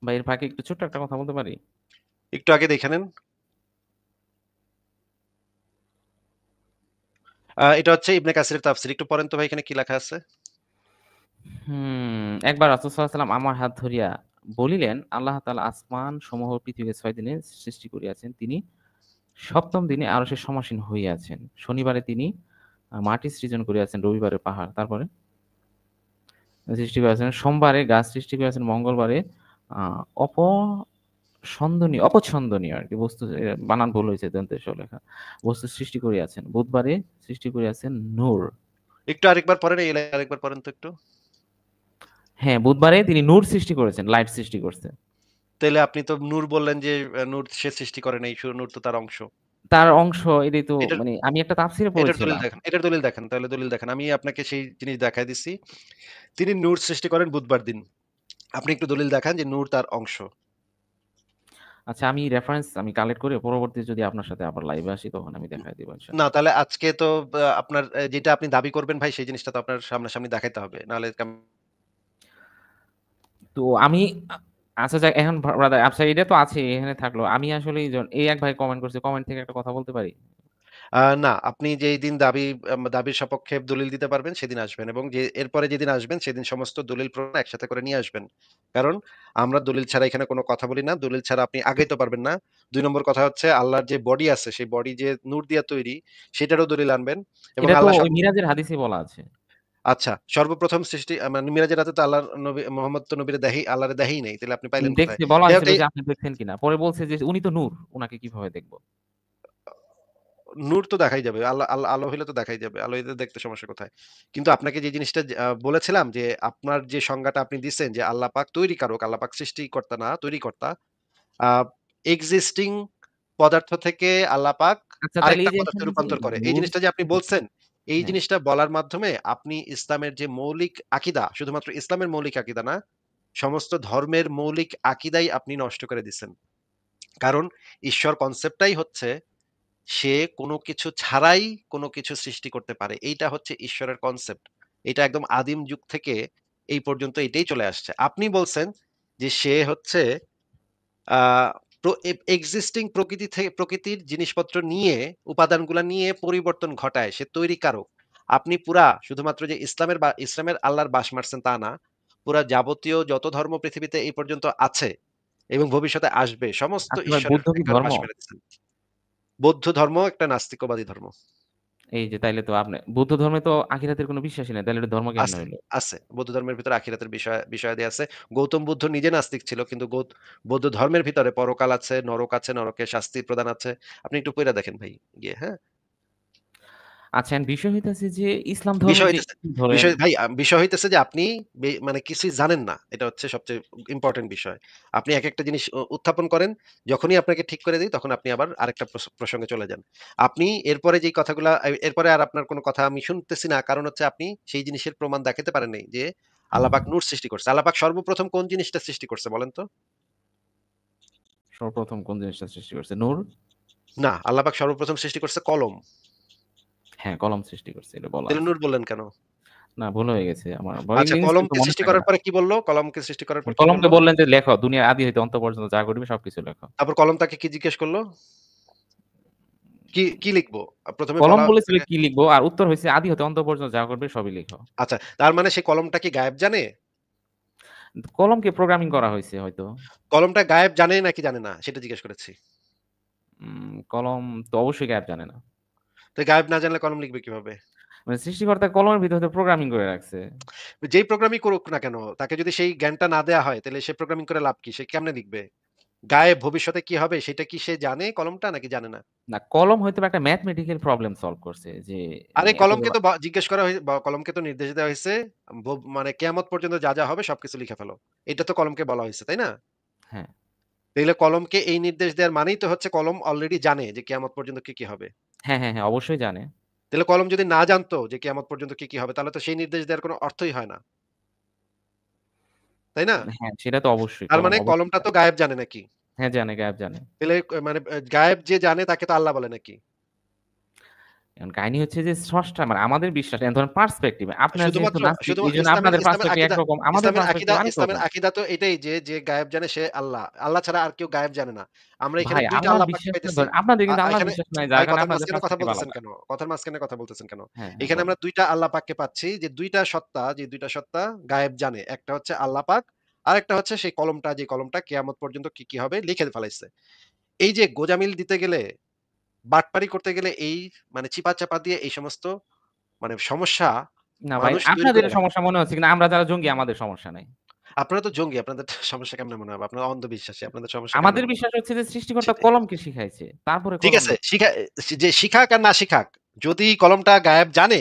বা এর ফাঁকে একটু ছোট্ট একটা কথা বলতে পারি? একটু আগে দেখে নেন। এটা হচ্ছে ইবনে কাসিরের তাফসীর। একটু পড়েন তো ভাই এখানে কি লেখা আছে? একবার রাসূল সাল্লাল্লাহু আলাইহি ওয়াসাল্লাম আমার হাত ধরিয়া বলিলেন, আল্লাহ তাআলা আসমান সমূহ পৃথিবীকে ৬ দিনে সৃষ্টি করিয়াছেন। তিনি ৭ম দিনে আরশে সমাসীন হইয়াছেন। শনিবারে তিনি মাটি সৃজন করিয়াছেন, রবিবারে পাহাড়। তারপরে? সৃষ্টি করিয়াছেন। সোমবারে গাছ সৃষ্টি করিয়াছেন, মঙ্গলবারে আ অপছন্দনীয় আরকি বস্তু বানান ভুল হইছে দন্তের স লেখা। বস্তু সৃষ্টি করিয়াছেন। বুধবারে সৃষ্টি করিয়াছেন নূর। একটু আরেকবার পড়েন, এই লাইন আরেকবার পড়েন তো একটু। হ্যাঁ, বুধবারে তিনি নূর সৃষ্টি করেছেন, লাইট সৃষ্টি করছে। তাইলে আপনি তো নূর বললেন যে নূর সে সৃষ্টি করে নাই। নূর তো তার অংশ। তার অংশ এটাই তো এটার মানে আমি একটা তাফসীরে এটার দলিল পড়েছিলাম। দেখেন, এটার দলিল দেখেন। তাহলে দলিল দেখেন। আমি আপনাকে সেই জিনিস দেখায় দিছি। তিনি নূর সৃষ্টি করেন বুধবার দিন। আপনি একটু দলিল দেখান যে নূর তার অংশ। আচ্ছা আমি রেফারেন্স কালেক্ট করে পরবর্তীতে যদি আপনার সাথে আবার লাইভে আসি তখন আমি দেখায় দিব না ইনশাআল্লাহ। তাহলে আজকে তো আপনার যেটা আপনি দাবি করবেন ভাই সেই জিনিসটা তো আপনার সামনাসামনি দেখাইতে হবে। নাহলে তো আমি আ আচ্ছা যাক এখন ব্রাদার আচ্ছা এটা তো আছে এখানে থাকলো। আমি আসলে এই এক ভাই কমেন্ট করছে। কমেন্ট থেকে একটা কথা বলতে পারি? না, আপনি যেইদিন দাবির সপক্ষে দলিল দিতে পারবেন সেদিন আসবেন এবং এরপরে যেদিন আসবেন সেদিন সমস্ত দলিল প্রমাণ একসাথে করে নিয়ে আসবেন। কারণ আমরা দলিল ছাড়া এখানে কোনো কথা বলি না। দলিল ছাড়া আপনি আগাইতে পারবেন না। ২ নম্বর কথা হচ্ছে আল্লাহর যে বডি আছে সেই বডি যে নূর দিয়া তৈরি সেটারও দলিল আনবেন এবং এটা তো আল্লাহ ওই মিরাজের হাদিসে বলা আছে। আচ্ছা, সর্বপ্রথম সৃষ্টি মানে মিরাজের রাতে তো আল্লাহর নবী মুহাম্মদ তো নবীরে আল্লাহরে দেখাই নাই। তাহলে আপনি পাইলেন কোথায়? দেখছি বলা যাই হোক হয়েছিল যে আপনি দেখছেন কিনা। পরে বলছে যে উনি তো নূর। উনাকে কিভাবে দেখব? নূর তো দেখাই যাবে। আলো হইলে তো দেখাই যাবে। আলো হইলে দেখতে সমস্যা কোথায়? কিন্তু আপনাকে যে জিনিসটা বলেছিলাম যে আপনার যে সংজ্ঞাটা আপনি দিছেন যে আল্লাহ পাক তৈরিকারক, আল্লাহ পাক সৃষ্টিকর্তা না, তৈরিকর্তা। আ এক্সিস্টিং পদার্থ থেকে আল্লাহ পাক আচ্ছা তাইলে আরেকটা এই যে পদার্থে এখানে যে রূপান্তর করে। এই নূর জিনিসটা যে আপনি বলছেন, এই হ্যাঁ। জিনিসটা বলার মাধ্যমে আপনি ইসলামের যে মৌলিক আকীদা, শুধুমাত্র ইসলামের মৌলিক আকীদা না, সমস্ত ধর্মের মৌলিক আকীদাই আপনি নষ্ট করে দিছেন। কারণ ঈশ্বর কনসেপ্টটাই হচ্ছে সে কোনো কিছু ছাড়াই কোনো কিছু সৃষ্টি করতে পারে। এইটা হচ্ছে ঈশ্বরের কনসেপ্ট। এটা একদম আদিম যুগ থেকে এই পর্যন্ত এটাই চলে আসছে। আপনি বলছেন যে সে হচ্ছে আ প্র এ এক্সিস্টিং প্রকৃতির জিনিসপত্র নিয়ে, উপাদানগুলা নিয়ে পরিবর্তন ঘটায়। সে তৈরিকারক। আপনি পুরা শুধুমাত্র যে ইসলামের আল্লাহর বাঁশ মারছেন তা না। পুরা যাবতীয় যত ধর্ম পৃথিবীতে এই পর্যন্ত আছে এবং ভবিষ্যতে আসবে সমস্ত আচ্ছা ভাই ঈশ্বরের বুদ্ধ কি একেবারে ধর্ম? বাঁশ মেরে দিচ্ছেন। বৌদ্ধ ধর্ম একটা নাস্তিকবাদী ধর্ম। এই যে তাইলে তো আপনি বুদ্ধ ধর্মে তো আখিরাতের কোনো বিশ্বাসই নাই। তাইলে এটা ধর্ম কেমনে আছে, হইল? আছে। বৌদ্ধ ধর্মের ভিতরে আখিরাতের বিষয়াদি আছে। গৌতম বুদ্ধ নিজে নাস্তিক ছিল। কিন্তু বৌদ্ধ ধর্মের ভিতরে পরকাল আছে, নরক আছে, নরকে শাস্তি প্রদান আছে। আপনি একটু পইড়া দেখেন ভাই গিয়ে, হ্যাঁ? আচ্ছা বিষয় হইতাছে যে ইসলাম ধর্মে বিষয় যে হইতেছে ধরেন বিষয় ভাই বিষয় হইতেছে যে আপনি মানে কিছুই জানেন না। এটা হচ্ছে সবচেয়ে ইম্পোর্টেন্ট বিষয়। আপনি একেকটা জিনিস উত্থাপন করেন। যখনই আপনাকে ঠিক করে দেই তখন আপনি আবার আরেকটা প্রসঙ্গে চলে যান। আপনি এরপরে যেই কথাগুলা এরপরে আর আপনার কোন কথা আমি শুনতেছি না। কারণ হচ্ছে আপনি সেই জিনিসের প্রমাণ দেখাতে পারেন নাই যে আল্লাহ পাক নূর সৃষ্টি করছে। আল্লাহ পাক সর্বপ্রথম কোন জিনিসটা সৃষ্টি করছে বলেন তো? সর্বপ্রথম কোন জিনিসটা সৃষ্টি করছে? নূর? না, আল্লাহ পাক সর্বপ্রথম সৃষ্টি করছে কলম। হ্যাঁ, কলম সৃষ্টি করছে এটা বলা তাহলে আছে। নূর বললেন কেন? না ভুল হয়ে গেছে আমার। আচ্ছা জিনিসটা তো কলমকে মনে সৃষ্টি থাকে করার না। পরে কি বলল? কলমকে সৃষ্টি করার পর কি বলল? কলমকে বললেন যে লেখো, দুনিয়ার আদি হইতে অন্ত পর্যন্ত যা ঘটবে সবকিছু লেখো। তারপর কলম তাকে কি জিজ্ঞেস করল? কি লিখবো? ১ম এ কলম বলা বলেছিল তাকে কি লিখবো? আর উত্তর হইছে আদি হতে অন্ত পর্যন্ত যা ঘটবে সবই লিখো। আচ্ছা, তার মানে সে কলমটা কি গায়েব জানে? কলমকে প্রোগ্রামিং করা হইছে হয়তো। কলমটা গায়েব জানে নাকি জানে না? সেটা জিজ্ঞেস করেছি। কলম তো অবশ্যই গায়েব জানে না। তো গায়েব না জানলে কলম লিখবে কিভাবে? মানে সৃষ্টিকর্তা কলমের ভিতর হয়তো প্রোগ্রামিং করে রাখছে। যেই প্রোগ্রামই করুক না কেন, তাকে যদি সেই জ্ঞানটা না দেয়া হয়, তাহলে সে প্রোগ্রামিং করে লাভ কি? সে কেমনে লিখবে? গায়েব ভবিষ্যতে কি হবে সেটা কি সে জানে কলমটা নাকি জানে না? না কলম হয়তোবা একটা ম্যাথমেটিক্যাল প্রবলেম সলভ করছে যে আরে এত কলমকে বড় তো জিজ্ঞেস করা কলমকে তো নির্দেশ দেওয়া হইছে মানে কিয়ামত পর্যন্ত যা, যা হবে সবকিছু লিখে ফেলো। এটা তো কলমকে বলা হইছে, তাই না? হ্যাঁ, তাইলে কলমকে এই নির্দেশ দেওয়ার মানেই তো হচ্ছে কলম অলরেডি জানে যে কিয়ামত পর্যন্ত কি, কি হবে। হ্যাঁ, অবশ্যই জানে। তাহলে কলম যদি না জানতো যে কিয়ামত পর্যন্ত কি, কি হবে তাহলে তো সেই নির্দেশ দেওয়ার কোনো অর্থই হয় না। তাই না? হ্যাঁ, সেটা তো অবশ্যই তার কলম মানে অবশ্যই কলমটা তো জানে। গায়েব জানে নাকি? হ্যাঁ, জানে গায়েব জানে। তাহলে মানে গায়েব যে জানে তাকে তো আল্লাহ বলে নাকি? এখন কাহিনী হচ্ছে যে স্রষ্টা মানে আমাদের বিশ্বাস এখন ধরেন পার্সপেক্টিভ। আপনার যেহেতু শুধুমাত্র নাস্তিক শুধু এইজন্য ইসলামের আপনাদের ইসলামের পার্সপেক্টিভ আকিদা একরকম, আমাদের পার্সপেক্টিভ আরেক ইসলামের রকম। আকিদা তো এটাই যে, যে গায়েব জানে সে আল্লাহ। আল্লাহ ছাড়া আর কেউ গায়েব জানে না। আমরা এখানে ভাই ২ টা আল্লাহর আল্লাহ পাককে বিশ্বাসটা পাইতেছি। ধরেন আপনাদের কিন্তু আল্লাহর এখানে বিশ্বাস নাই যার ভাই কারণে কথার আপনাদের মাঝখানে কথা পার্সপেক্টিভ বলতেছেন আলাদা। কেন? কথার মাঝখানে কথা বলতেছেন কেন? হ্যাঁ, হ্যাঁ এখানে বলেন। আমরা ২ টা আল্লাহ পাককে পাচ্ছি যে ২ টা সত্তা, যে ২ টা সত্তা গায়েব জানে। একটা হচ্ছে আল্লাহ পাক, আরেকটা হচ্ছে সেই কলমটা, যে কলমটা কিয়ামত পর্যন্ত কি, কি হবে লিখে ফেলাইছে। এই যে গোঁজামিল দিতে গেলে, বাটপারি করতে গেলে এই মানে চিপা-চাপা দিয়ে এই সমস্ত মানে সমস্যা না ভাই মানুষ তৈরি আপনাদের করে রাখে। সমস্যা মনে হচ্ছে কিন্তু আমরা যারা জঙ্গি আমাদের সমস্যা নাই। আপনারা তো জঙ্গি, আপনাদের সমস্যা কেমনে মনে হবে? আপনারা অন্ধবিশ্বাসী, আপনাদের সমস্যা কেমনে আমাদের মনে হবে? বিশ্বাস হচ্ছে যে সৃষ্টিকর্তা সেটাই। কলমকে শিখাইছে। তারপরে ঠিক কলম আছে, লিখছে। যে শিখাক আর না শিখাক, যদি কলমটা গায়েব জানে,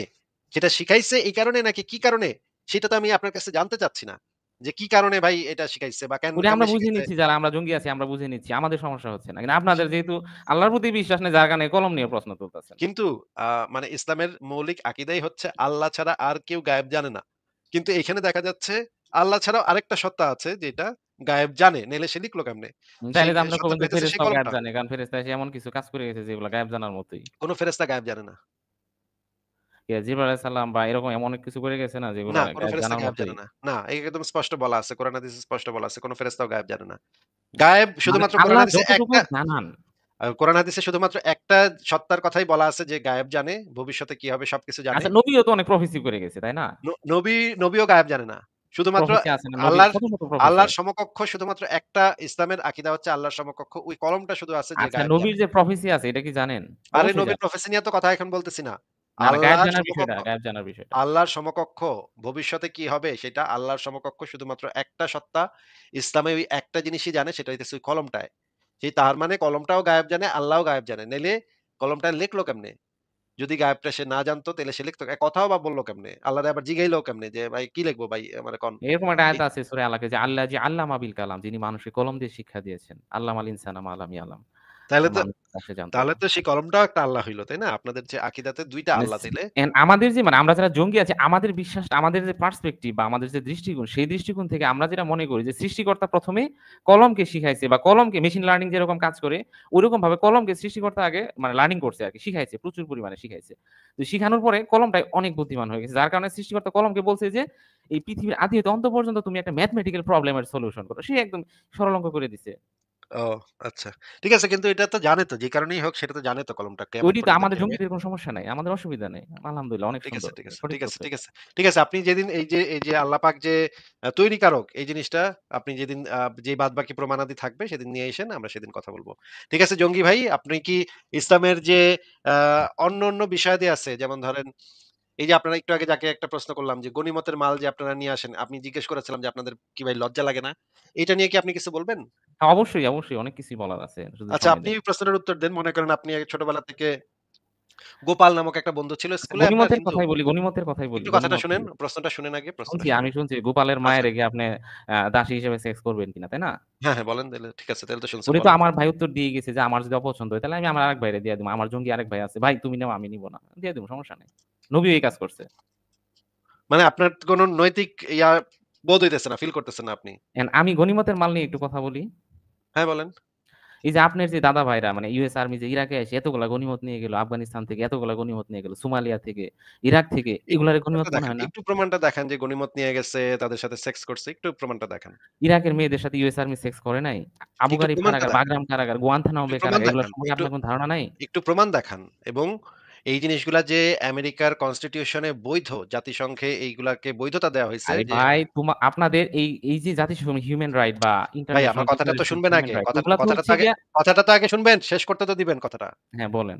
সেটা শিখাইছে এই কারণে নাকি কি কারণে? সেটা তো আমি আপনার কাছে জানতে চাচ্ছি না। যে কি কারণে ভাই এটা শিখাইছে বা ওইটা আমরা কেমনে বুঝে শিখাইছে? নিচ্ছি যারা আমরা জঙ্গি আছি আমরা বুঝে নিচ্ছি। আমাদের সমস্যা হচ্ছে না। কিন্তু আপনাদের যেহেতু আল্লাহর প্রতি বিশ্বাস নেই যার কারণে কলম নিয়ে প্রশ্ন তুলতেছেন। কিন্তু মানে ইসলামের মৌলিক আকীদাই হচ্ছে আল্লাহ ছাড়া আর কেউ গায়েব জানে না। কিন্তু এখানে দেখা যাচ্ছে আল্লাহ ছাড়াও আরেকটা সত্তা আছে যেটা গায়েব জানে। নাইলে সে লিখলো কেমনে? সেই তাইলে তো আপনি সত্তা কবেন তো যে হইতেছে সেই ফেরেশতাও গায়েব কলমটা। জানে। কারণ ফেরেশতা এসে এমন কিছু কাজ করে গেছে যেগুলা গায়েব জানার মতোই। কোন ফেরেশতা গায়েব জানে না। জিবরাইল আলাইহিস সালাম বা এরকম এমন অনেক কিছু করে গেছে না যেগুলা না, কোন গায়েব ফেরেশতা জানার গায়েব মতোই। জানে না। না, একদম স্পষ্ট বলা আছে। কোরআন হাদিসে স্পষ্ট বলা আছে। কোন ফেরেশতাও গায়েব জানে না। গায়েব মানে শুধুমাত্র কোরআন আল্লাহ হাদিসে যতটুকু একটা জানান কোরআন হাদিসে শুধুমাত্র একটা সত্তার কথাই বলা আছে যে গায়েব জানে, ভবিষ্যতে কি হবে সবকিছু জানে। আচ্ছা নবীও তো অনেক প্রফেসি করে গেছে, তাই না? নবীও গায়েব জানে না। শুধুমাত্র প্রফেসি আছে না নবীর আল্লাহর শত, শত প্রফেসি আল্লাহর আছে। সমকক্ষ শুধুমাত্র একটা ইসলামের আকীদা হচ্ছে আল্লাহর সমকক্ষ। ওই কলমটা শুধু আছে যে আচ্ছা গায়েব নবীর জানে। যে প্রফেসি আছে এটা কি জানেন? আরে অবশ্যই নবীর জানেন। প্রফেসি নিয়ে তো কথা এখন বলতেছি না। না, না গায়েব আল্লাহর জানার বিষয়টা, সমকক্ষ গায়েব জানার বিষয়টা। আল্লাহর সমকক্ষ ভবিষ্যতে কি হবে সেটা আল্লাহর সমকক্ষ শুধুমাত্র একটা সত্তা। ইসলামে ওই একটা জিনিসই জানে, সেটা হইতেছে ওই কলমটায়। তার মানে কলমটাও গায়েব জানে, আল্লাহও গায়েব জানে। নাইলে কলমটা লিখলো কেমনে? যদি গায়েবটা সে না জানতো তাইলে সে লিখতো কথাও বা বলল কেমনে? আল্লাহরে আবার জিগাইলো কেমনে যে, "ভাই কি লিখবো ভাই আমারে কন।" এরকম একটা এই আয়াত আছে সূরা আলাকে যে আল্লাহ যে আল্লামা বিল কালাম যিনি মানুষকে কলম দিয়ে শিক্ষা দিয়েছেন। আল্লামাল ইনসানা মা লাম ইয়ালাম। তাহলে তো মানুষ তা সে জানতো তাহলে না। তো সেই কলমটাও একটা আল্লাহ হইল, তাই না? আপনাদের যে আকীদাতে ২ টা মানে আল্লাহ তাইলে? আমাদের যে মানে আমরা যারা জঙ্গি আছি আমাদের বিশ্বাসটা আমাদের যে পার্সপেক্টিভ বা আমাদের যে দৃষ্টিকোণ সেই দৃষ্টিকোণ থেকে আমরা যেটা মনে করি যে সৃষ্টিকর্তা ১ম এ কলমকে শিখাইছে বা কলমকে মেশিন লার্নিং যেরকম কাজ করে ঐরকম ভাবে কলমকে সৃষ্টিকর্তা আগে মানে লার্নিং করছে আরকি শিখাইছে, প্রচুর পরিমাণে শিখাইছে। তো শিখানোর পরে কলমটাই অনেক বুদ্ধিমান হয়ে গেছে। যার কারণে সৃষ্টিকর্তা কলমকে বলছে যে এই পৃথিবীর আদি হতে অন্ত পর্যন্ত তুমি একটা ম্যাথমেটিক্যাল প্রবলেম এর সলিউশন করো। সে একদম সরল অঙ্ক করে দিছে। ও আচ্ছা। ঠিক আছে, কিন্তু এটা তো জানে তো, যে কারণেই হোক সেটা তো জানে তো কলমটা কেয়ামত ওইটাই তো পর্যন্ত কি আমাদের হবে। জঙ্গিদের কোন সমস্যা নাই। আমাদের অসুবিধা নেই। আলহামদুলিল্লাহ অনেক ঠিক আছে, সুন্দর। ঠিক আছে, সঠিক ঠিক আছে, তথ্য ঠিক এটা। আছে, ঠিক আছে। আপনি যেদিন এই যে আল্লাহ পাক যে তৈরিকারক এই জিনিসটা আপনি যেদিন যে বাদবাকি প্রমাণাদি থাকবে সেদিন নিয়ে এসেন, আমরা সেদিন কথা বলব। ঠিক আছে জঙ্গি ভাই, আপনি কি ইসলামের যে আ অন্য বিষয়াদি আছে যেমন ধরেন এই যে আপনারা একটু আগে যাকে একটা প্রশ্ন করলাম যে গনিমতের মাল যে আপনারা নিয়ে আসেন, আপনি জিজ্ঞেস করেছিলাম যে আপনাদের কি ভাই লজ্জা লাগে না? এটা নিয়ে কি আপনি কিছু বলবেন? হ্যাঁ, অবশ্যই, অবশ্যই অনেক কিছুই বলার আছে। শুধু আচ্ছা, সময় আপনি দেন। এই প্রশ্নটার উত্তর দেন। মনে করেন আপনি ছোটবেলা থেকে গোপাল নামক একটা বন্ধু ছিল আচ্ছা স্কুলে আপনার হিন্দু। গনিমতের কথাই বলি। একটু কথাটা গনিমত কি? শুনেন, প্রশ্নটা শুনেন আগে, প্রশ্নটা শুনছি, শুনেন। আমি শুনছি গোপালের আচ্ছা। মায়ের রেগে আপনি দাসী হিসেবে সেক্স করবেন কিনা, তাই না? হ্যাঁ, হ্যাঁ, বলেন তাইলে ঠিক আছে। তাইলে তো শুনছেন উনি তো বলেন। আমার ভাই উত্তর দিয়ে গেছে যে আমার যদি অপছন্দ হয় তাহলে আমি আমার আরেক ভাইরে দিয়ে দিবো। আমার জঙ্গি আরেক ভাই আছে। ভাই তুমি নাও আমি নিব না। দিয়ে দিবো সমস্যা নাই। নবীও এই কাজ করছে। মানে আপনার কোন নৈতিক বোধ হইতেছে না, ফিল করতেছেন না আপনি। আমি গনিমতের মাল নিয়ে একটু কথা বলি। হ্যাঁ, বলেন। এই যে আপনার যে দাদা ভাইরা মানে ইউএস আর্মি যে ইরাকে এসে এতগুলা গনিমত নিয়ে গেল, আফগানিস্তান থেকে এতগুলা গনিমত নিয়ে গেল, সোমালিয়া থেকে, ইরাক থেকে একটু এগুলার গনিমত প্রমাণটা মনে দেখান। হয় না? একটু প্রমাণটা দেখান যে গনিমত নিয়ে গেছে, তাদের সাথে সেক্স করছে। একটু প্রমাণটা দেখান। ইরাকের মেয়েদের সাথে ইউএস আর্মি সেক্স করে নাই? আবু একটু গারিব প্রমাণটা কারাগার, দেখান। বাগরাম কারাগার, গুয়ান্তানামো একটু বে প্রমাণ কারাগার এগুলোর দেখান। সম্পর্কে আপনার কোন ধারণা নাই? একটু প্রমাণ দেখান এবং এই জিনিসগুলা যে আমেরিকার কনস্টিটিউশন এ বৈধ, জাতিসংঘে এইগুলাকে বৈধতা দেওয়া হইছে আরে যে ভাই আপনাদের এই যে জাতিসংঘ হিউম্যান রাইট বা ভাই আমার ইন্টারন্যাশনাল কথাটা তো ডিক্লারেশন অফ শুনবেন হিউম্যান আগে। রাইট এগুলা তো কথাটা তো হচ্ছে আগে গিয়া শুনবেন। শেষ করতে তো দিবেন কথাটা। হ্যাঁ, বলেন।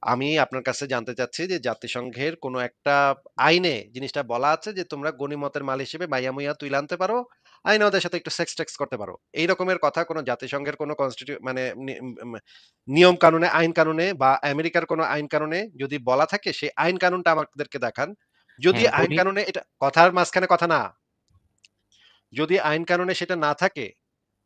আমি আপনার কাছে জানতে চাচ্ছি যে জাতিসংঘের কোন একটা আইনে জিনিসটা বলা আছে যে তোমরা গনিমতের মাল হিসেবে মাইয়া-মুইয়া তুইলা আনতে পারো। আইনে ওদের সাথে একটু সেক্স-টেক্স করতে পারো। এই রকমের কথা কোন জাতিসংঘের কোন মানে নিয়ম কানুনে, আইন কানুনে বা আমেরিকার কোন আইন কানুনে যদি বলা থাকে সেই আইন কানুনটা আমাদেরকে দেখান। যদি হ্যাঁ, আইন কানুনে এটা কথার মাঝখানে কথা না। যদি আইন কানুনে সেটা না থাকে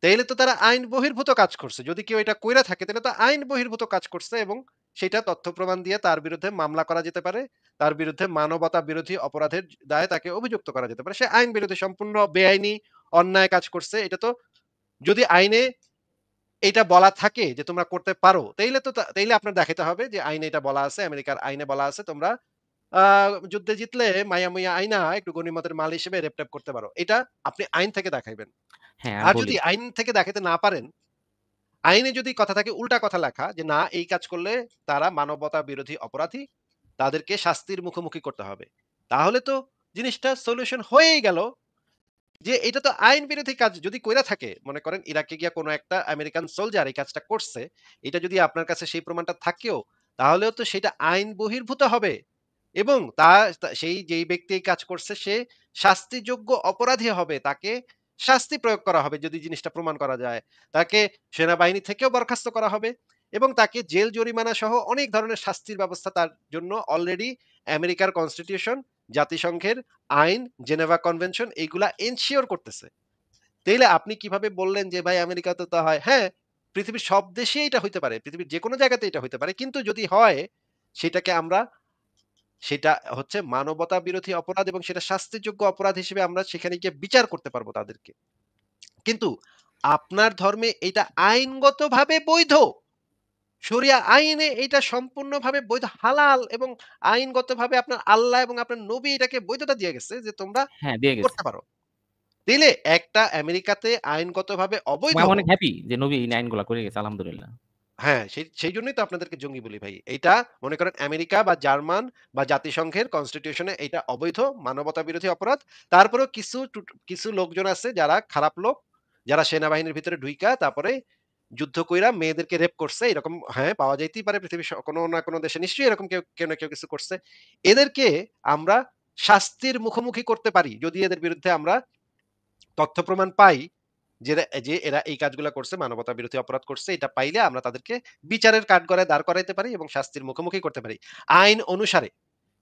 তাইলে তো তারা আইন বহির্ভূত কাজ করছে। যদি কেউ এটা কইরা থাকে তাহলে তো আইন বহির্ভূত কাজ করছে এবং সেটা তথ্য প্রমাণ দিয়ে তার বিরুদ্ধে মামলা করা যেতে পারে। তার বিরুদ্ধে মানবতা বিরোধী অপরাধের দায়ে তাকে অভিযুক্ত করা যেতে পারে। সে আইন বিরোধী সম্পূর্ণ বেআইনি অন্যায় কাজ করছে। এটা তো যদি আইনে এটা বলা থাকে যে তোমরা করতে পারো, তাইলে আপনার দেখাইতে হবে যে আইনে এটা বলা আছে, আমেরিকার আইনে বলা আছে তোমরা আ যুদ্ধে জিতলে মাইয়া আইনা একটু গনিমতের মাল হিসেবে রেপ-টেপ করতে পারো। এটা আপনি আইন থেকে দেখাইবেন। হ্যাঁ, আর বলি। যদি আইন থেকে দেখাইতে না পারেন, আইনে যদি কথা থাকে উল্টা কথা লেখা যে না এই কাজ করলে তারা মানবতা বিরোধী অপরাধী, তাদেরকে শাস্তির মুখোমুখি করতে হবে। তাহলে তো জিনিসটা সলিউশন হয়েই গেল। যে এটা তো আইন বিরোধী কাজ যদি কইরা থাকে, মনে করেন ইরাকে গিয়া কোনো একটা আমেরিকান সোলজার এই কাজটা করছে, এটা যদি আপনার কাছে সেই প্রমাণটা থাকেও, তাহলেও তো সেটা আইন বহির্ভূত হবে এবং সেই যেই ব্যক্তি এই কাজ করছে সে শাস্তিযোগ্য অপরাধী হবে। তাকে শাস্তি প্রয়োগ করা হবে যদি জিনিসটা প্রমাণ করা যায়। তাকে সেনাবাহিনী থেকেও বরখাস্ত করা হবে এবং তাকে জেল জরিমানা সহ অনেক ধরনের শাস্তির ব্যবস্থা তার জন্য অলরেডি আমেরিকার কনস্টিটিউশন, জাতিসংঘের আইন, জেনেভা কনভেনশন এইগুলা এনশিওর করতেছে। তাইলে আপনি কিভাবে বললেন যে ভাই আমেরিকাতে তো হয়? হ্যাঁ, পৃথিবীর সব দেশেই এটা হইতে পারে। পৃথিবীর যেকোনো জায়গাতে এটা হইতে পারে। কিন্তু যদি হয় সেটাকে আমরা সেটা হচ্ছে মানবতা বিরোধী অপরাধ এবং সেটা শাস্তিযোগ্য অপরাধ হিসেবে আমরা সেখানে গিয়ে বিচার করতে পারবো তাদেরকে। কিন্তু আপনার ধর্মে এটা আইনগতভাবে বৈধ। শরিয়া আইনে এটা সম্পূর্ণভাবে বৈধ, হালাল এবং আইনগতভাবে আপনার আল্লাহ এবং আপনার নবী এটাকে বৈধতা দিয়ে গেছে যে তোমরা হ্যাঁ, দিয়ে গেছে। করতে পারো। দিলে একটা আমেরিকাতে আইনগতভাবে এবং অবৈধ, আমি অনেক হ্যাপি যে নবী এই আইনগুলা করে গেছে আলহামদুলিল্লাহ। হ্যাঁ, সেই জন্যই তো আপনাদেরকে জঙ্গি বলি ভাই। এইটা মনে করেন আমেরিকা বা জার্মান বা জাতিসংঘের কনস্টিটিউশন এ এইটা অবৈধ, মানবতা বিরোধী অপরাধ। তারপরেও কিছু লোকজন আছে যারা খারাপ লোক, যারা সেনাবাহিনীর ভিতরে ঢুইকা তারপরে যুদ্ধ কইরা মেয়েদেরকে রেপ করছে। এরকম হ্যাঁ, পাওয়া যাইতেই পারে পৃথিবীর কোনো না কোনো দেশে নিশ্চয়ই এরকম কেউ না কেউ কিছু করছে। এদেরকে আমরা শাস্তির মুখোমুখি করতে পারি যদি এদের বিরুদ্ধে আমরা তথ্য প্রমাণ পাই যে এরা এই কাজগুলা করছে, মানবতা বিরোধী অপরাধ করছে, এটা পাইলে আমরা তাদেরকে বিচারের কাঠগড়ায় দাঁড় করাইতে পারি এবং শাস্তির মুখোমুখি করতে পারি আইন অনুসারে।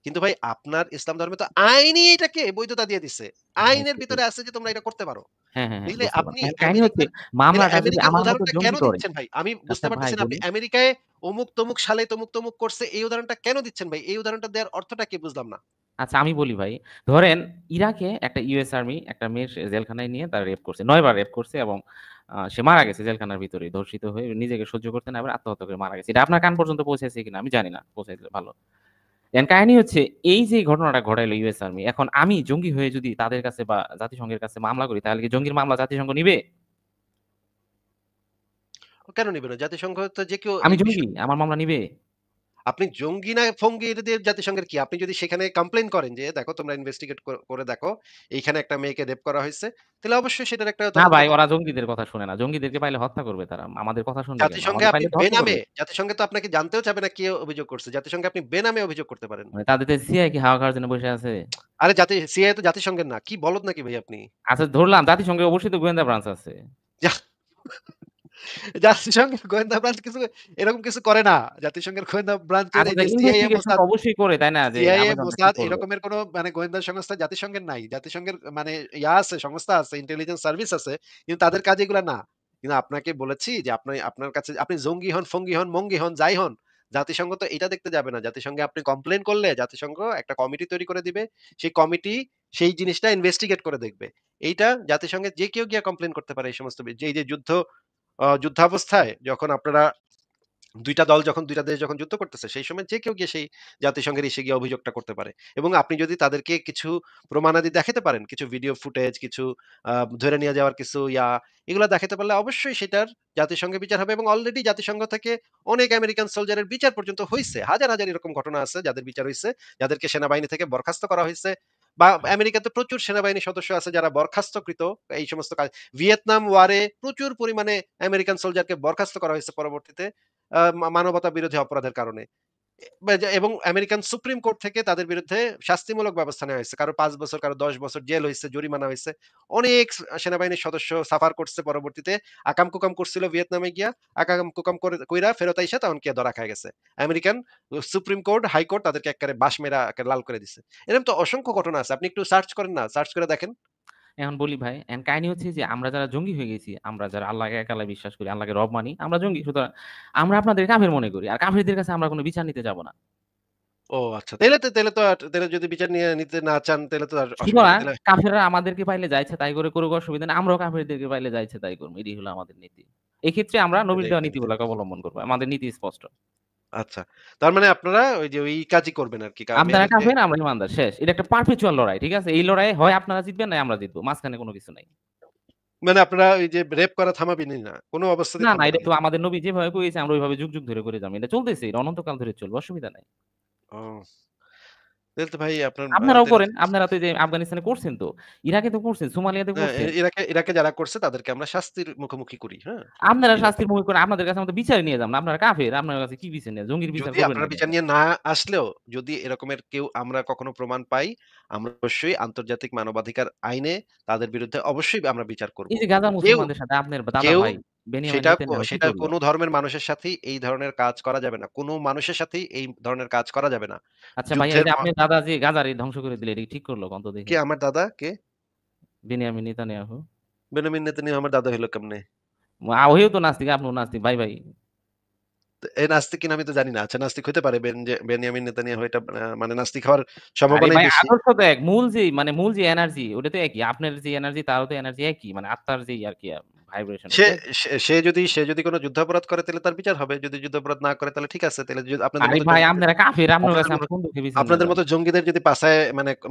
কিন্তু ভাই আপনার ইসলাম ধর্মে তো আইনই এটাকে বৈধতা দিয়ে দিছে। হ্যাঁ, আইনের সেটাই। ভিতরে আছে যে তোমরা এটা করতে পারো। হ্যাঁ, তাইলে বুঝতে আপনি পারছি। এখন কাহিনী হচ্ছে আমেরিকার তাইলে মামলাটা যদি আমেরিকার আমার মতো উদাহরণটা কেন জঙ্গি করে। দিচ্ছেন ভাই? আমি বুঝতে আচ্ছা ভাই পারতেছি না আপনি বলি। আমেরিকায় অমুক তমুক সালে তমুক তমুক করছে এই উদাহরণটা কেন দিচ্ছেন ভাই? এই উদাহরণটা দেওয়ার অর্থটা কি বুঝলাম না। আচ্ছা আমি বলি ভাই। ধরেন ইরাকে একটা ইউএস আর্মি একটা মেয়ে জেলখানায় নিয়ে তার রেপ করছে। ৯ বার রেপ করছে এবং সে মারা গেছে জেলখানার ভিতরেই ধর্ষিত হয়ে নিজেকে সহ্য করতে না পারে আত্মহত্যা করে মারা গেছে। এটা আপনার কান পর্যন্ত পৌঁছেছে কিনা আমি জানি না। পৌঁছাইলে ভালো। এখন কাহিনী হচ্ছে এই যে ঘটনাটা ঘটাইলো ইউএস আর্মি, এখন আমি জঙ্গি হয়ে যদি তাদের কাছে বা জাতিসংঘের কাছে মামলা করি তাহলে কি জঙ্গির মামলা জাতিসংঘ নিবে? কেন নিবে না? জাতিসংঘ তো যে কেউ আমি এই জঙ্গি, বিষয় আমার মামলা নিবে? আপনি জঙ্গি না ফঙ্গি এটা দিয়ে জাতিসংঘের কি? আপনি যদি সেখানে কমপ্লেইন করেন যে, "দেখো তোমরা ইনভেস্টিগেট করে দেখো। এইখানে একটা মেয়েকে রেপ করা হইছে।" তাহলে অবশ্যই সেটার একটা না তদন্ত ভাই করবে। ওরা জঙ্গিদের কথা শুনে না। জঙ্গিদেরকে পাইলে হত্যা করবে তারা। আমাদের কথা শুনবে কেন? জাতিসংঘে আমাদের আপনি পাইলে তো হত্যা বেনামে করবে। জাতিসংঘে তো আপনাকে জানতেও চাবে না কে অভিযোগ করছে। জাতিসংঘে আপনি বেনামে অভিযোগ করতে পারেন। মানে তাদের সিআই কি হাওয়া খাওয়ার জন্য বসে আছে? আরে সিআইএ তো জাতিসংঘের না। কি বলদ নাকি ভাই আপনি? আচ্ছা ধরলাম জাতিসংঘে অবশ্যই তো গোয়েন্দা ব্রাঞ্চ আছে। জা জাতিসংঘের গোয়েন্দা ব্রাঞ্চ এরকম কিছু করে না। জাতিসংঘের গোয়েন্দা ব্রাঞ্চের আচ্ছা এই তো যে সিআইএ, ইনভেস্টিগেশন তো মোসাদ অবশ্যই করে তাই না? যে সিআইএ, আবেদনটা কি মোসাদ করবে? এরকমের কোন মানে গোয়েন্দা সংস্থা জাতিসংঘের নাই। জাতিসংঘের মানে আছে, সংস্থা আছে, ইন্টেলিজেন্স সার্ভিস আছে। কিন্তু তাদের কাজ এগুলা না। কিন্তু আপনাকে বলেছি যে আপনার কাছে আপনি জঙ্গি হন, ফঙ্গি হন, মঙ্গি হন, যাই হন, জাতিসংঘ তো এটা দেখতে যাবে না। জাতিসংঘে আপনি কমপ্লেইন করলে জাতিসংঘ একটা কমিটি তৈরি করে দিবে। সেই কমিটি সেই জিনিসটা ইনভেস্টিগেট করে দেখবে। এইটা জাতিসংঘে যে কেউ গিয়ে কমপ্লেইন করতে পারে এই সমস্ত এই যে যুদ্ধাবস্থায় যখন আপনারা ২ টা দল যখন ২ টা দেশ যখন যুদ্ধ করতেছে, সেই সময় যে কেউ গিয়ে সেই জাতিসংঘের ইসে গিয়ে অভিযোগটা করতে পারে। এবং আপনি যদি তাদেরকে কিছু প্রমাণাদি দেখাতে পারেন, কিছু ভিডিও ফুটেজ, কিছু আ ধরে নিয়ে যাওয়ার কিছু এগুলা দেখাতে পারলে অবশ্যই সেটার জাতিসংঘে বিচার হবে এবং অলরেডি জাতিসংঘ থেকে অনেক আমেরিকান সোলজারের বিচার পর্যন্ত হইছে। হাজার এরকম ঘটনা আছে যাদের বিচার হইছে, যাদেরকে সেনাবাহিনী থেকে বরখাস্ত করা হইছে। বা আমেরিকাতে প্রচুর সেনাবাহিনী সদস্য আছে যারা বরখাস্তকৃত এই সমস্ত কাজ। ভিয়েতনাম ওয়ারে প্রচুর পরিমাণে আমেরিকান সোলজারকে বরখাস্ত করা হয়েছে পরবর্তীতে মানবতা বিরোধী অপরাধের কারণে। এবং আমেরিকান সুপ্রিম কোর্ট থেকে তাদের বিরুদ্ধে শাস্তিমূলক ব্যবস্থা নেওয়া হয়েছে। কারো ৫ বছর, কারো ১০ বছর জেল হইছে, জরিমানা হইছে। অনেক সেনাবাহিনীর সদস্য সাফার করছে পরবর্তীতে। আকাম-কুকাম করছিল ভিয়েতনামে গিয়া। আকাম-কুকাম কইরা ফেরত আইসা তখন গিয়া ধরা খায়া গেছে। American supreme court, high court তাদেরকে এক্কারে বাঁশ মেরা এক্কারে লাল করে দিছে। এরকম তো অসংখ্য ঘটনা আছে। আপনি একটু সার্চ করেন না? সার্চ করে দেখেন। এখন বলি ভাই, এখন কাহিনী হচ্ছে যে আমরা যারা জঙ্গি হয়ে গেছি, আমরা যারা আল্লাহকে এক আল্লাহ বিশ্বাস করি, আল্লাহকে রব মানি, আমরা জঙ্গি। সুতরাং আমরা আপনাদের কাফের মনে করি। আর কাফেরদের কাছে আমরা কোন বিচার নিতে যাব না। ও আচ্ছা। তাইলে যদি বিচার নিতে না চান তাইলে তো আর অসুবিধা সুতরাং নেই। তাইলে কাফেররা আমাদেরকে পাইলে যা ইচ্ছা তাই করে করুক অসুবিধা নেই। আমরাও কাফেরদেরকে পাইলে যা ইচ্ছা তাই করব। এটাই হলো আমাদের নীতি। এক্ষেত্রে আমরা নবীর এটাই দেওয়া ঠিক। নীতিগুলোকে অবলম্বন করব। আমাদের নীতি স্পষ্ট। আচ্ছা। তার মানে আপনারা ওই যে ওই কাজই করবেন আরকি। আপনারা যে কাফের, আমরা ইমানদার। শেষ। এটা একটা পারপেচুয়াল লড়াই। ঠিক আছে? এই লড়াইয়ে হয় আপনারা জিতবেন, নয় আমরা জিতব। মাঝখানে কোন কিছু নাই। মানে আপনারা ওই যে রেপ করা থামাবেনই না। কোন অবস্থাতেই না, থামবেন এটা না। তো আমাদের নবী যেভাবে করেছে আমরা ওইভাবে যুগ, যুগ ধরে করে যাবো। এটা চলতেছে। এটা অনন্তকাল ধরে চলবে। অসুবিধা নাই। ও তাইলে তো ভাই আপনার আপনারাও তাইলে করেন। আপনারা তো এই যে আফগানিস্তানে করছেন তো। ইরাকে তো করছেন, সোমালিয়াতে না, করছেন। ইরাকে যারা করছে তাদেরকে আমরা শাস্তির মুখোমুখি করি, হ্যাঁ? আপনারা ইরাকে শাস্তির মুখে করেন। আপনাদের কাছে আমরা তো বিচারে নিয়ে যাবো না। আপনারা কাফের। আপনার কাছে কি বিচার নেয়া? জঙ্গির বিচার যদি করবেন আপনারা নাকি বিচার আপনারা? নিয়ে না আসলেও যদি এরকমের কেউ আমরা কখনো প্রমাণ পাই, আমরা অবশ্যই আন্তর্জাতিক মানবাধিকার আইনে তাদের বিরুদ্ধে অবশ্যই আমরা বিচার করব। এই যে গাজা কেউ মুসলমানদের সাথে আপনার দাদা কেউ ভাই বেনিয়ামিন সেটা নেতানিয়াহু কি সেটা করলো? কোন ধর্মের মানুষের সাথেই এই ধরনের কাজ করা যাবে না। কোন মানুষের সাথেই এই ধরনের কাজ করা যাবে না। আচ্ছা ভাইয়া, এই যুদ্ধের যে আপনার দাদা যে গাজারে ধ্বংস করে দিলে, এটা কি ঠিক করলো কন্ত কে দেখি? আমার দাদা? কে? Benjamin Netanyahu. বেনিয়ামিন নেতানিয়াহু আমার দাদা হইলো কেমনে? ওহিও তো নাস্তিক, আপনিও নাস্তিক। ভাই, ভাই। এই নাস্তিক কিনা আমি তো জানি না। আচ্ছা নাস্তিক হইতে পারে বেনিয়ামিন নেতানিয়াহু এটা মানে নাস্তিক হওয়ার আরে সম্ভাবনাই ভাই, বেশি। আদর্শ তো এক। মূল যে এনার্জি ওটা তো একই। আপনার যে এনার্জি তারও তো এনার্জি একই। মানে আত্মার যেই আরকি ভাইব্রেশন সে ওটা একই। সে সে যদি কোন যুদ্ধাপরাধ করে তাহলে তার বিচার হবে। যদি যুদ্ধাপরাধ না করে তাহলে ঠিক আছে। তাহলে আপনাদের আরে মতো ভাই, জঙ্গিদের আপনারা কাফের। আপনার আপনাদের কাছে মতো আমরা কোন দুঃখে বিচার নিয়ে আপনাদের যাব? মতো জঙ্গিদের যদি পাছায়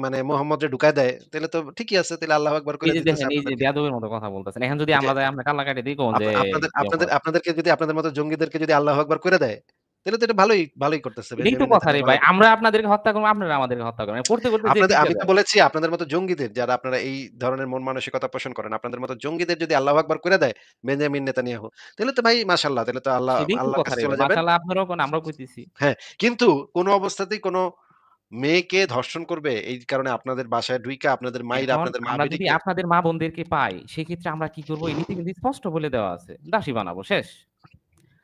মানে মোহাম্মদরে ঢুকায় দেয় তাহলে তো ঠিকই আছে। তাহলে আল্লাহু আকবার এই কইরা যে দিতেছে দেখেন, এই যে আপনাদেরকে। বেয়াদবের মতো কথা বলতেছেন। এখন যদি এই যে আমরা যাই আমরা কাল্লা কাইটে দেই কোন যে কি অপরাধ? আপনাদেরকে যদি আপনাদের মতো জঙ্গিদেরকে যদি আল্লাহু আকবার কইরা দেয়, তাহলে তো এটা ভালোই করতেছে এটাই তো বেঞ্জামিন কথা রে নেতানিয়াহু ভাই। ভালো করতেছে। আমরা আপনাদেরকে হত্যা করব, আপনারা আমাদেরকে হত্যা করেন। করতে, করতে যে টিকে আমি তো যায়। বলেছি আপনাদের মতো জঙ্গিদের যারা আপনারা এই ধরনের মন মানসিকতা পোষণ করেন, আপনাদের মতো জঙ্গিদের যদি আল্লাহু আকবার কইরা দেয় বেঞ্জামিন নেতানিয়াহু, তাহলে তো ভাই মাশাআল্লাহ তাহলে তো সেটাই তো আল্লাহর কথা কাছে রে ভাই। চলে যাবেন। মাশাআল্লাহ আপনারাও কোন, আমরাও কইতেছি। হ্যাঁ, কিন্তু কোন অবস্থাতেই কোন মেয়েকে ধর্ষণ করবে এই কারণে আপনাদের বাসায় ঢুইকা আপনাদের মাইরা এখন আপনাদের মা আমরা যদি বেটিকে আপনাদের মা-বোনদেরকে পাই, সেক্ষেত্রে আমরা কি করব? এই নীতি কিন্তু স্পষ্ট বলে দেওয়া আছে। দাসী বানাবো, শেষ।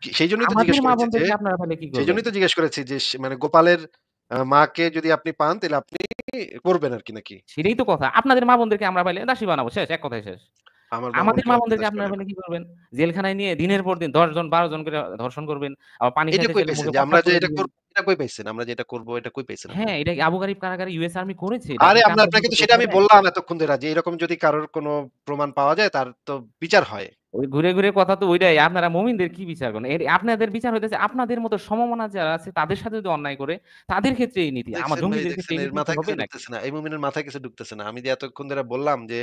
সেইজন্যই তো আমাদের জিজ্ঞেস করেছি যে মা-বোনদেরকে আপনারা তাহলে কি করবেন? সেইজন্যই তো জিজ্ঞেস করেছি যে মানে গোপালের মাকে যদি আপনি পান তাহলে আপনি করবেন আরকি নাকি? সেটাই তো কথা। আপনাদের মা-বোনদেরকে আমরা পাইলে দাসী বানাবো, শেষ। এক কথায় শেষ। আমার আমাদের মা-বোনকেও আপনার মা-বোনদেরকে দাসী আপনারা বানাবেন। পাইলে কি করবেন? জেলখানায় নিয়ে দিনের পর দিন ১০ জন ১২ জন করে ধর্ষণ করবেন। আবার পানি এটা খাইতে কই চাইলে পাইছেন মুখে যে আমরা প্রস্রাব যে করে এটা দিবেন। করব এটা কই পাইছেন? আমরা যে এটা করব এটা কই পাইছেন আপনি? হ্যাঁ, এটা আবু গারিব কারাগারে ইউএস আর্মি করেছে এটা। আরে আপনি কানের আপনাকে মতো তো সেটা পরীক্ষা আমি দেন? বললাম এতক্ষণ ধইরা যে এরকম যদি কারোর কোনো প্রমাণ পাওয়া যায় তার তো বিচার হয়। ওই ঘুরে, ঘুরে কথা তো ওইটাই। আপনারা মুমিনদের কি বিচার করেন? আপনাদের বিচার হইতেছে আপনাদের মতো সমমনা যারা আছে তাদের সাথে যদি অন্যায় করে, তাদের ক্ষেত্রে এই নীতি। আমার দেখছেন ভাই জঙ্গিদের ক্ষেত্রে দেখছেন এই এর নীতি কি মাথায় হবে কিছু নাকি? ঢুকতেছে না। এই মুমিনের মাথায় কিছু ঢুকতেছে না। আমি যে এতক্ষণ ধরে বললাম যে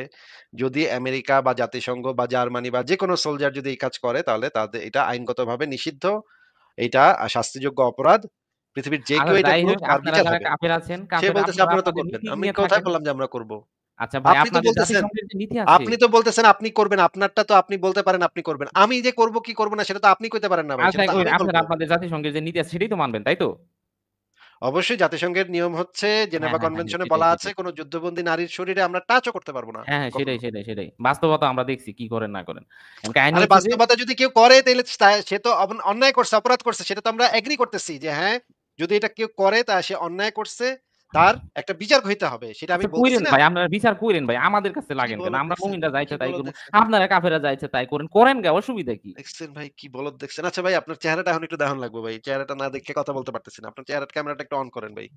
যদি আমেরিকা বা জাতিসংঘ বা জার্মানি বা যেকোনো সোলজার যদি এই কাজ করে তাহলে তাদের এটা আইনগতভাবে নিষিদ্ধ। এইটা শাস্তিযোগ্য অপরাধ। পৃথিবীর যে আচ্ছা কেউ এটা যাই করুক হোক, তার আপনারা বিচার যারা হবে। কাফের আছেন, সে কাফের বলতেছে আপনারা আপনারা তো আপনাদের করবেন। নীতি আমি নিয়ে কোথায় থাকেন। বললাম যে আমরা করব? আচ্ছা ভাই, আপনি তো আপনাদের বলতেছেন জাতিসংঘের যে নীতি আছে, আপনি তো বলতেছেন আপনি করবেন। আপনারটা তো আপনি বলতে পারেন আপনি করবেন। আমি যে করব কি করব না সেটা তো আপনি কইতে পারেন না ভাই। আচ্ছা সেটা তো ওই আমি বলব। আপনারা আপনাদের জাতিসংঘের যে নীতি আছে সেটাই তো মানবেন, তাই তো? অবশ্যই জাতিসংঘের নিয়ম হচ্ছে হ্যাঁ, জেনেভা হ্যাঁ, হ্যাঁ, কনভেনশনে সেটাই, বলা আছে সেটাই। কোন যুদ্ধবন্দী নারীর শরীরে আমরা টাচও করতে পারব না হ্যাঁ, হ্যাঁ, সেটাই, কখনো। সেটাই, সেটাই। বাস্তবতা আমরা দেখছি কি করেন না করেন। এখন কাহিনী আরে হচ্ছে যে বাস্তবতা যদি কেউ করে তাইলে সে তো অন্যায় করছে, অপরাধ করছে। সেটা তো আমরা এগ্রি করতেছি যে হ্যাঁ, যদি এটা কেউ করে তা সে অন্যায় করছে, তার একটা বিচার হইতে হবে। সেটা আমি আচ্ছা বলতেছি কইরেন না? ভাই, আপনারা বিচার কইরেন ভাই। আমাদের কাছে কি লাগেন কেন? বলদ আমরা দেখছেন, মুমিনরা যা কি ইচ্ছা তাই বলদ করব। দেখছেন, আপনারা কাফেররা যা ইচ্ছা তাই করেন। করেন গে, অসুবিধা কি? দেখছেন ভাই কি বলদ দেখছেন। আচ্ছা ভাই আপনার চেহারাটা এখন একটু দেখান লাগবে ভাই। চেহারাটা না দেখে কথা বলতে পারতেছি না। আপনার ক্যামেরাটা একটু অন করেন ভাই।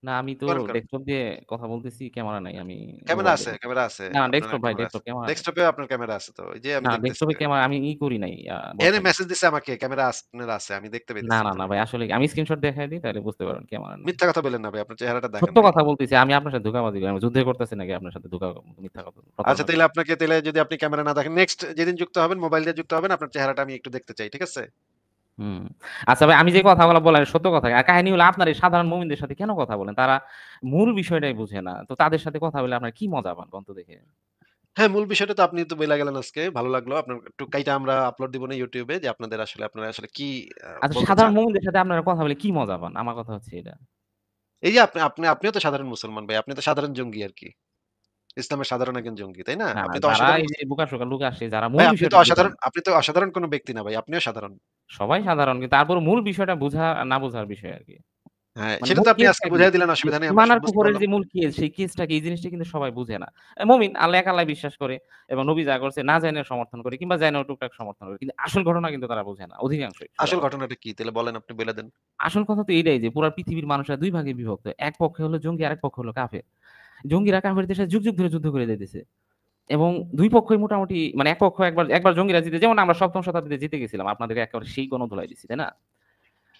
না, আমি তো করেন। ডেস্কটপ দিয়ে কথা বলতেছি, ক্যামেরা নাই। আমি ক্যামেরা মোবাইল আছে, দিয়ে। ক্যামেরা আছে। না, আপনার ডেস্কটপ ভাই, ক্যামেরা আছে। ডেস্কটপ ক্যামেরা নাই। ডেস্কটপেও আপনার ক্যামেরা আছে তো। এই যে আমি না, দেখতেছি। ডেস্কটপে ক্যামেরা আমি করি নাই, এনে বসাই নাই। মেসেজ দিছে আমাকে ক্যামেরা আপনার আছে। আমি দেখতে না, পাইতেছি না, তো না ভাই। ভাই, আসলে আমি স্ক্রিনশট দেখায় দিই তাহলে বুঝতে পারবেন ক্যামেরা নাই। মিথ্যা কথা বললেন না ভাই। আপনার চেহারাটা দেখেন সত্য ভাই। কথা বলতেছি। আমি আপনার সাথে ধোঁকাবাজি করি। আমি যুদ্ধ করতেছি নাকি আপনার সাথে মিথ্যা কথা আচ্ছা প্রতারণা তাইলে করব? তাইলে যদি আপনি ক্যামেরা না দেখেন, নেক্সট যেদিন যুক্ত হবেন, মোবাইল দিয়ে যুক্ত হবেন, আপনার চেহারাটা আমি একটু দেখতে চাই। ঠিক আছে? হুম। আচ্ছা ভাই, আমি যে কথাগুলো বললাম সত্য কথা। আর কাহিনী হলো আপনার এই সাধারণ মুমিনদের সাথে কেন কথা বলেন? তারা মূল বিষয়টাই বুঝে না। তো তাদের সাথে কথা বলে আপনার কি মজা পান কন তো দেখি? হ্যাঁ, মূল বিষয়টা তো আপনি তো বইলা গেলেন আজকে। ভালো লাগলো। আপনার একটু কাইটা আমরা আপলোড দিব না YouTube এ যে আপনারা আসলে কি আচ্ছা, বলতে সাধারণ চান। মুমিনদের সাথে আপনারা কথা বলে কি মজা পান? আমার কথা হচ্ছে এটা। এই যে আপনিও তো সাধারণ মুসলমান ভাই। আপনি তো সাধারণ জঙ্গি আরকি। ইসলামের সাধারণ একজন জঙ্গি, তাই না? না, না, আপনি তো যারা অসাধারণ এই যে বোকা-শোকা লোক আসে, যারা ভাই মূল বিষয়টা বুঝে না। আপনি তো অসাধারণ কোন ব্যক্তি না ভাই। আপনিও সাধারণ। সবাই সাধারণ কিন্তু তারপরেও মূল বিষয়টা বুঝা আর না বুঝার বিষয় আরকি। হ্যাঁ, মানে সেটা মূল তো আপনি কেসটা আজকে কি? বুঝায় দিলেন যে অসুবিধা নেই। আমরা ঈমান আর বুঝতে কুফরের পারলাম। যে মূল কেস, সেই কেসটা কি? এই জিনিসটা কিন্তু সবাই বুঝে না। মুমিন আল্লাহ এক আল্লাহ বিশ্বাস করে এবং নবী যা করছে না জেনে সমর্থন করে কিংবা জেনেও টুকটাক সমর্থন করে। কিন্তু আসল ঘটনা কিন্তু তারা বোঝে না। অধিকাংশই সোজা আসল কথা। ঘটনাটা কি? তাহলে বলেন আপনি বইলা দেন। আসল কথা তো এইটাই যে পুরা পৃথিবীর মানুষরা ২ ভাগে বিভক্ত। এক পক্ষে হলো জঙ্গি, আরেক পক্ষ হলো কাফের। জঙ্গিরা কাফেরদের সাথে যুগ, যুগ ধরে যুদ্ধ করে যাইতেছে। এবং ২ পক্ষই মোটামুটি মানে এক পক্ষ একবার জঙ্গিরা জিতে যেমন আমরা ৭ম শতাব্দীতে জিতে গেছিলাম। আপনাদেরকে একেবারে সেই গণধোলাই দিছি, তাই না?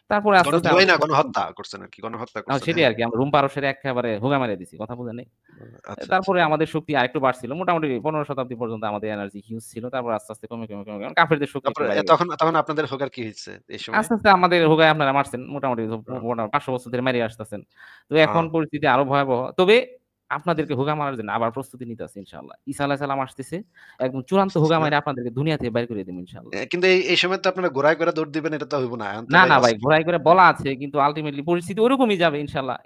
তারপরে আস্তে, আস্তে আমরা গণধোলাই না, সমস্ত গণহত্যা করছেন আরকি। গণহত্যা করছেন। সেটাই হ্যাঁ। আরকি। আমরা রুম পারস্যের একেবারে হোগা মাইরা দিছি। কথা বুঝেন নাই? আচ্ছা, আচ্ছা। তারপরে আমাদের শক্তি আরেকটু বাড়ছিল। মোটামুটি ১৫ শতাব্দী পর্যন্ত আমাদের এনার্জি হিউজ ছিল। তারপর আস্তে, আস্তে কমে কাফেরদের শক্তি একটু তারপরে বাইরে গেছে। তখন তখন আপনাদের হোগার কি হইছে এই সময়ে? আস্তে, আস্তে আমাদের হোগায় আপনারা মারছেন। মোটামুটি আ ৫০০ বছর ধরে মাইরা আসতেছেন। তো আ এখন পরিস্থিতি আরো ভয়াবহ। তবে আপনাদেরকে হোগা মারার জন্য আবার প্রস্তুতি নিতে আছি ইনশাআল্লাহ। ঈসা আলাইহিস সালাম আসতেছে। একদম চূড়ান্ত হোগা না, মাইরা আপনাদেরকে দুনিয়া থেকে বাইর করে দিব ইনশাআল্লাহ। কিন্তু এই সময় তো আপনারা ঘোড়ায় করে দৌড় দিবেন এটা তো হইব না। এখন তো না, ভাই না ভাই অস্ত্র ঘোড়ায় করে বলা আছে কিন্তু আল্টিমেটলি পরিস্থিতি ওরকমই যাবে ইনশাআল্লাহ।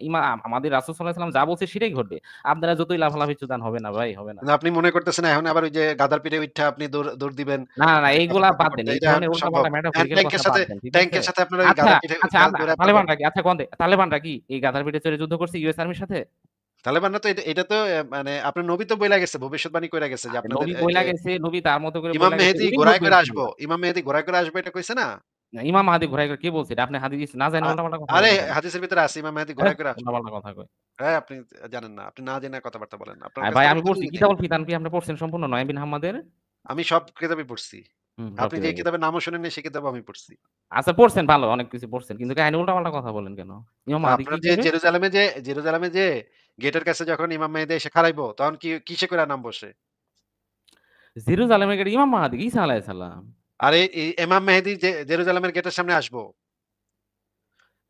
আমাদের রাসূল সাল্লাল্লাহু আলাইহি ওয়াসাল্লাম যা বলছে সেটাই ঘটবে। আপনারা যতই লাফালাফি চুদান হবে না ভাই, হবে না। কিন্তু আপনি মনে করতেছেন এখন আবার ওই যে গাধার পিঠে উইঠা আপনি দৌড় দিবেন। না, না, না কাফের এইগুলা পক্ষে বাদ দেন। করতে এই এটা এখন ধরনের সম্ভব। উল্টাপাল্টা এখন মেটাফরিক্যাল কথা বাদ দেন। ঠিক আছে? ট্যাংকের সাথে আপনারা ওই আচ্ছা, গাধার পিঠে আচ্ছা দৌড়ায় পারবেন? তালেবানরা কি আচ্ছা কোন তালেবানরা কি এই গাধার পিঠে চড়ে যুদ্ধ করছে ইউএস আর্মির সাথে? তালেবানরা তো এটা তো মানে আপনার নবী তো বইলা গেছে, ভবিষ্যৎবাণী কইরা গেছে যে আপনাদের নবী এই বইলা যে গেছে, নবী তার মতো করে ইমাম বইলা গেছে। মেহেদী ওটাই ঘোড়ায় ঘটবে করে আসবো। ইনশাআল্লাহ। ইমাম মেহেদী ঘোড়ায় করে আসবে এটা কইছে না? ইমাম মাহাদি ঘোড়ায় করে কে বলছে এটা? আপনি হাদিস না আ জাইনা উল্টাপাল্টা কথা আরে বলেন কেন? হাদিসের ভিতরে আছে ইমাম মেহেদী ঘোড়ায় করে আসবে। উল্টাপাল্টা কথা কয়। হ্যাঁ, আপনি জানেন না। আপনি না জেনে কথাবার্তা বলেন। আপনার কাছ ভাই থেকে আমি উত্তর পড়ছি দিই নাই। কিতাবুল ফিতান কি আপনি পড়ছেন সম্পূর্ণ নয় বিন হাম্মাদের? আমি সব কিতাবই পড়ছি। সব আপনি যে কিতাবই পড়ছেন। কিতাবের নামও শোনেন নাই সে কিতাবও আমি পড়ছি। আচ্ছা পড়ছেন ভালো অনেক কিছু পড়ছেন। কিন্তু কাহিনী উল্টাপাল্টা কথা বলেন কেন? ইমাম মাহাদি কি আপনার যে করবে? জেরুজালেমে যে গেটের কাছে যখন ইমাম মেহেদী এসে খাড়াইবো তখন কিসে কইরা নাম বসে? জেরুজালেমের গেটে ইমাম মাহাদি ঈসা আলাইহিস সালাম। আরে ইমাম মেহেদী যে জেরুজালেমের গেটের সামনে আসবো।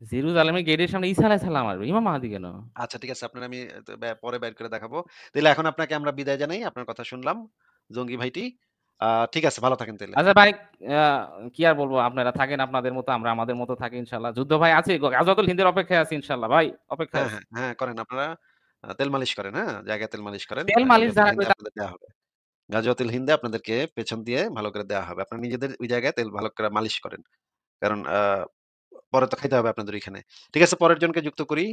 জেরুজালেমের গেটের সামনে ঈসা আলাইহিস সালাম আসবে। ইমাম মাহাদি কেন? আচ্ছা ঠিক আছে আপনার আমি পরে বের করে দেখাবো। তাইলে এখন আপনাকে আমরা বিদায় জানাই। আপনার কথা শুনলাম। জঙ্গি ভাইটি। ঠিক আছে ভালো থাকেন তাইলে। আচ্ছা ভাই আ কি আর বলবো আপনারা থাকেন আপনাদের মতো আমরা আমাদের মতো থাকি ইনশাআল্লাহ। যুদ্ধ ভাই আছে গাজওয়াতুল হিন্দের অপেক্ষায় আছি ইনশাআল্লাহ ভাই অপেক্ষায় হ্যাঁ, আছি। হ্যাঁ, হ্যাঁ করেন আপনারা তেল মালিশ করেন, হ্যাঁ? জায়গায় তেল মালিশ করেন। তেল মালিশ গাজওয়াতুল যারা হিন্দে করে আপনাদের দেয়া হবে। গাজওয়াতুল হিন্দে আপনাদেরকে পেছন দিয়ে ভালো করে দেয়া হবে। আপনারা নিজেদের ওই জায়গায় তেল ভালো করে মালিশ করেন। কারণ পরে তো খাইতে হবে আপনাদের ওইখানে। ঠিক আছে পরের জনকে যুক্ত করি।